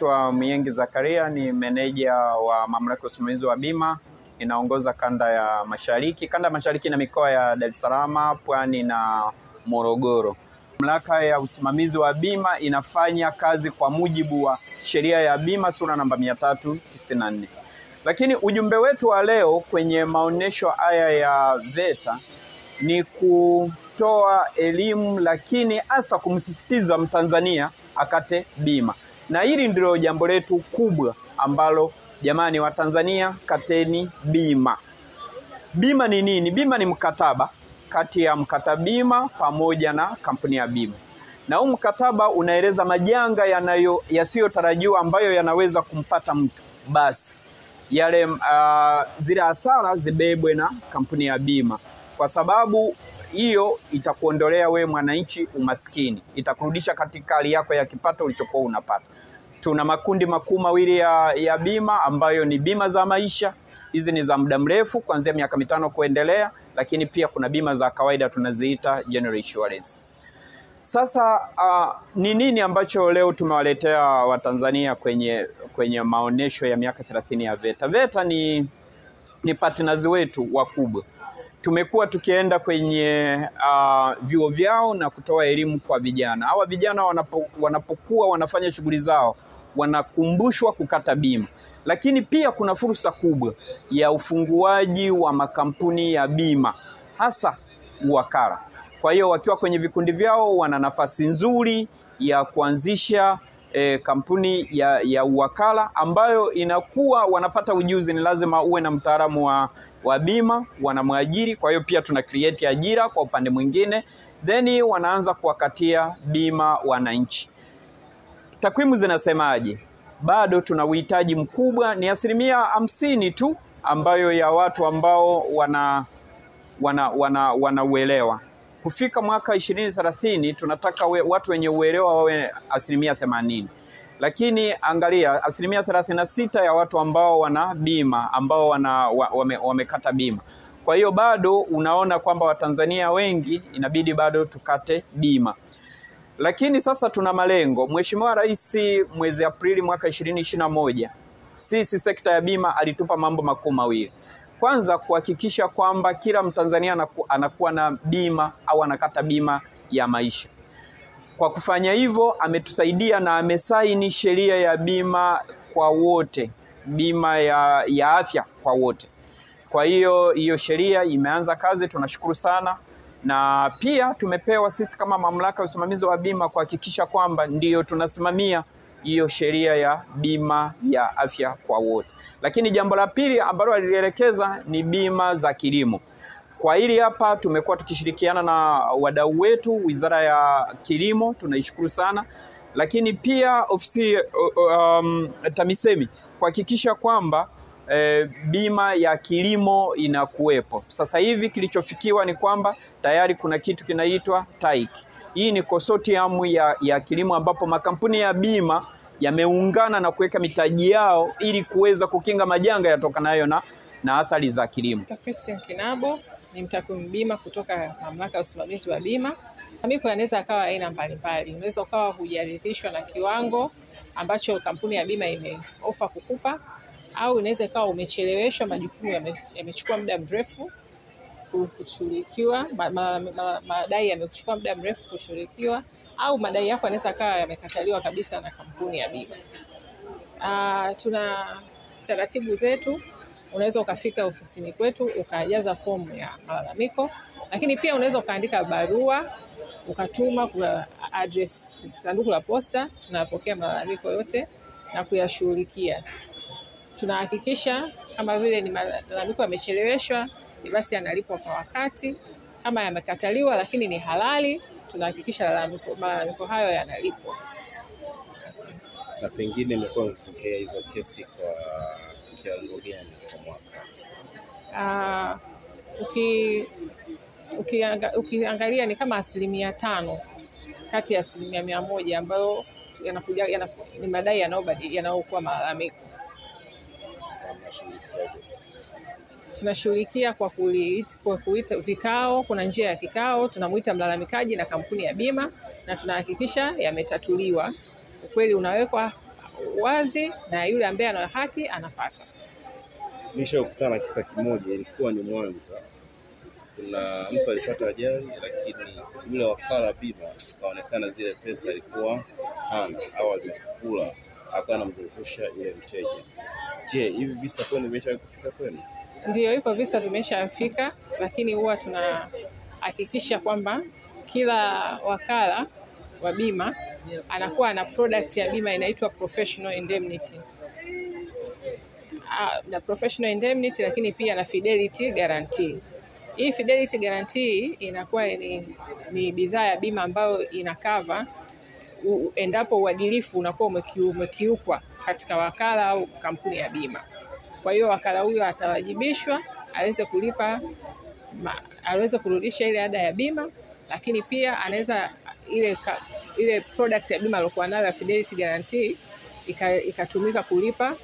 naitwa Miengi Zakaria, ni meneja wa mamlaka ya usimamizi wa bima. Inaongoza kanda ya Mashariki. Kanda ya Mashariki na mikoa ya Dar es Salaam, Pwani na Morogoro. Mamlaka ya usimamizi wa bima inafanya kazi kwa mujibu wa sheria ya bima sura namba 394. Lakini ujumbe wetu wa leo kwenye maonesho haya ya VETA ni kutoa elimu, lakini hasa kumsisitiza Mtanzania akate bima. Na hili ndilo jambo letu kubwa ambalo, jamani wa Tanzania, kateni bima. Bima ni nini? Bima ni mkataba kati ya mkata bima pamoja na kampuni ya bima. Na huu mkataba unaeleza majanga yasiyotarajiwa ambayo yanaweza kumpata mtu. Basi yale zile hasara zibebwe na kampuni ya bima, kwa sababu hiyo itakuondolea we mwananchi umaskini, itakurudisha katika hali yako ya kipato ulichokuwa unapata. Tuna makundi makuu mawili ya bima ambayo ni bima za maisha. Hizi ni za muda mrefu kuanzia miaka 5 kuendelea, lakini pia kuna bima za kawaida tunaziita general insurance. Sasa ni nini ambacho leo tumewaletea Watanzania kwenye maonesho ya miaka 30 ya VETA? VETA ni partners wetu wakubwa. Tumekuwa tukienda kwenye vyuo vyao na kutoa elimu kwa vijana. Hawa vijana wanapokuwa wanafanya shughuli zao, wanakumbushwa kukata bima. Lakini pia kuna fursa kubwa ya ufunguaji wa makampuni ya bima, hasa uwakala. Kwa hiyo wakiwa kwenye vikundi vyao wana nafasi nzuri ya kuanzisha kampuni ya uwakala, ambayo inakuwa wanapata ujuzi. Ni lazima uwe na mtaalamu wa bima, wanamwajiri. Kwa hiyo pia tuna create ajira kwa upande mwingine, then wanaanza kuwakatia bima wananchi. Takwimu zinasemaje? Bado tuna uhitaji mkubwa, ni 50% tu ambayo ya watu ambao wana uelewa. Kufika mwaka 2030 tunataka watu wenye uelewa wawe 80%. Lakini angalia 36% ya watu ambao wana bima, ambao wamekata bima. Kwa hiyo bado unaona kwamba Watanzania wengi inabidi bado tukate bima. Lakini sasa tuna malengo. Mheshimiwa Rais mwezi Aprili mwaka 2021, sisi sekta ya bima alitupa mambo makuu mawili. Kwanza, kuhakikisha kwamba kila Mtanzania anakuwa na bima au anakata bima ya maisha. Kwa kufanya hivyo ametusaidia na amesaini sheria ya bima kwa wote, bima ya afya kwa wote. Kwa hiyo sheria imeanza kazi, tunashukuru sana. Na pia tumepewa sisi kama mamlaka ya usimamizi wa bima kuhakikisha kwamba ndiyo tunasimamia hiyo sheria ya bima ya afya kwa wote. Lakini jambo la pili ambalo alielekeza ni bima za kilimo. Kwa hili hapa tumekuwa tukishirikiana na wadau wetu, Wizara ya Kilimo, tunaishukuru sana. Lakini pia ofisi TAMISEMI kuhakikisha kwamba bima ya kilimo inakuwepo. Sasa hivi kilichofikiwa ni kwamba tayari kuna kitu kinaitwa TAIC. Hii ni consortium ya kilimo, ambapo makampuni ya bima yameungana na kuweka mitaji yao ili kuweza kukinga majanga yatokanayo na athari za kilimo. Christine Kinabo ni mtakwimu bima kutoka mamlaka ya usimamizi wa bima. Malalamiko yanaweza akawa aina mbalimbali. Unaweza ukawa hujaridhishwa na kiwango ambacho kampuni ya bima imeofa kukupa, au inaweza ikawa umecheleweshwa, majukumu yamechukua muda mrefu kushughulikiwa, madai yamechukua muda mrefu kushughulikiwa, au madai yako yanaweza kawa yamekataliwa kabisa na kampuni ya bima. Tuna taratibu zetu. Unaweza ukafika ofisini kwetu ukajaza fomu ya malalamiko, lakini pia unaweza ukaandika barua ukatuma kwa address sanduku la posta. Tunapokea malalamiko yote na kuyashughulikia. Tunahakikisha kama vile ni malalamiko yamecheleweshwa, basi yanalipwa kwa wakati. Kama yamekataliwa lakini ni halali, tunahakikisha malalamiko hayo yanalipwa. Asante. Na pengine mmekuwa mkipokea hizo kesi kwa kiwango gani kwa mwaka? Ukiangalia ni kama 5% kati ya 100% ambayo ni madai yanayokuwa malalamiko. Tunashughulikia kwa kuita vikao. Kuna njia ya kikao, tunamuita mlalamikaji na kampuni ya bima na tunahakikisha yametatuliwa. Ukweli unawekwa wazi na yule ambaye ana haki anapata. Nishakutana na kisa kimoja, ilikuwa ni Mwanza. Kuna mtu alipata ajali, lakini yule wakala bima ikaonekana zile pesa alikuwa hana au alikula, akawa anamzungusha yule mteja. Je, hivi visa kwenu vimeshafika kwenu? Ndio, hivyo visa vimeshafika, lakini huwa tunahakikisha kwamba kila wakala wa bima anakuwa na product ya bima inaitwa professional indemnity. Na professional indemnity, lakini pia na fidelity guarantee. Hii fidelity guarantee inakuwa ni bidhaa ya bima ambayo inakava endapo uadilifu unakuwa umekiukwa katika wakala au kampuni ya bima. Kwa hiyo wakala huyo atawajibishwa aweze kurudisha ile ada ya bima, lakini pia anaweza ile product ya bima aliyokuwa nayo ya fidelity guarantee ikatumika kulipa